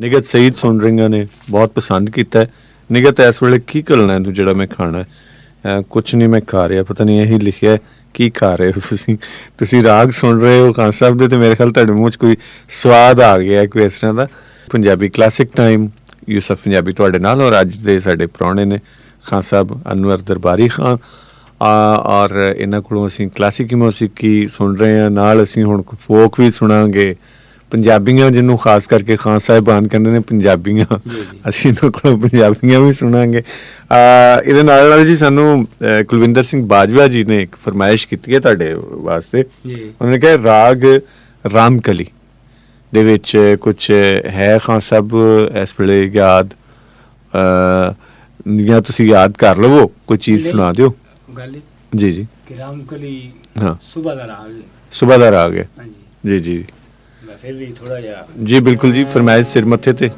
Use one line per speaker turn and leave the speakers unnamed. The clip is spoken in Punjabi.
ਨਿਗਤ ਸਈਦ ਸੁਣ ਰਹੀਆਂ ਨੇ, ਬਹੁਤ ਪਸੰਦ ਕੀਤਾ। ਨਿਗਤ ਇਸ ਵੇਲੇ ਕੀ ਕਰਨਾ ਤੂੰ ਜਿਹੜਾ ਮੈਂ ਖਾਣਾ? ਕੁਛ ਨਹੀਂ ਮੈਂ ਖਾ ਰਿਹਾ, ਪਤਾ ਨਹੀਂ ਇਹੀ ਲਿਖਿਆ ਕੀ ਖਾ ਰਹੇ ਹੋ ਤੁਸੀਂ ਰਾਗ ਸੁਣ ਰਹੇ ਹੋ ਖਾਨ ਸਾਹਿਬ ਦੇ, ਅਤੇ ਮੇਰੇ ਖਿਆਲ ਤੁਹਾਡੇ ਮੂੰਹ 'ਚ ਕੋਈ ਸਵਾਦ ਆ ਗਿਆ ਕੋਈ ਇਸ ਤਰ੍ਹਾਂ ਦਾ। ਪੰਜਾਬੀ ਕਲਾਸਿਕ ਟਾਈਮ, ਯੂਸਫ ਪੰਜਾਬੀ ਤੁਹਾਡੇ ਨਾਲ, ਔਰ ਅੱਜ ਦੇ ਸਾਡੇ ਪ੍ਰਾਹੁਣੇ ਨੇ ਖਾਨ ਸਾਹਿਬ ਅਨਵਰ ਦਰਬਾਰੀ ਖਾਨ, ਔਰ ਇਹਨਾਂ ਕੋਲੋਂ ਅਸੀਂ ਕਲਾਸਿਕੀ ਮੌਸੀਕੀ ਸੁਣ ਰਹੇ ਹਾਂ। ਨਾਲ ਅਸੀਂ ਹੁਣ ਫੋਕ ਵੀ ਸੁਣਾਂਗੇ, ਪੰਜਾਬੀਆਂ ਜਿਹਨੂੰ ਖਾਸ ਕਰਕੇ ਖਾਨ ਸਾਹਿਬਾਨ ਕਹਿੰਦੇ ਨੇ ਪੰਜਾਬੀਆਂ, ਅਸੀਂ ਇਹਨਾਂ ਕੋਲੋਂ ਪੰਜਾਬੀਆਂ ਵੀ ਸੁਣਾਂਗੇ। ਇਹਦੇ ਨਾਲ ਨਾਲ ਜੀ ਸਾਨੂੰ ਕੁਲਵਿੰਦਰ ਸਿੰਘ ਬਾਜਵਾ ਜੀ ਨੇ ਇੱਕ ਫਰਮਾਇਸ਼ ਕੀਤੀ ਹੈ ਤੁਹਾਡੇ ਵਾਸਤੇ। ਉਹਨਾਂ ਨੇ ਕਿਹਾ ਰਾਗ ਰਾਮਕਲੀ ਦੇ ਵਿੱਚ ਕੁਛ ਹੈ ਖਾਨ ਸਾਹਿਬ ਇਸ ਵੇਲੇ ਯਾਦ, ਜਾਂ ਤੁਸੀਂ ਯਾਦ ਕਰ ਲਵੋ ਕੋਈ ਚੀਜ਼ ਸੁਣਾ ਦਿਓ। ਜੀ ਜੀ,
ਰਾਮਕਲੀ
ਹਾਂ,
ਸੁਬਹ ਦਾ ਰਾਗ ਹੈ।
ਸੁਬਹ ਦਾ ਰਾਗ ਹੈ ਜੀ ਜੀ।
ਫਿਰ ਵੀ ਥੋੜਾ ਜਿਹਾ
ਜੀ ਬਿਲਕੁਲ ਜੀ, ਫਰਮਾਇਸ਼ ਸਿਰ ਮੱਥੇ ਤੇ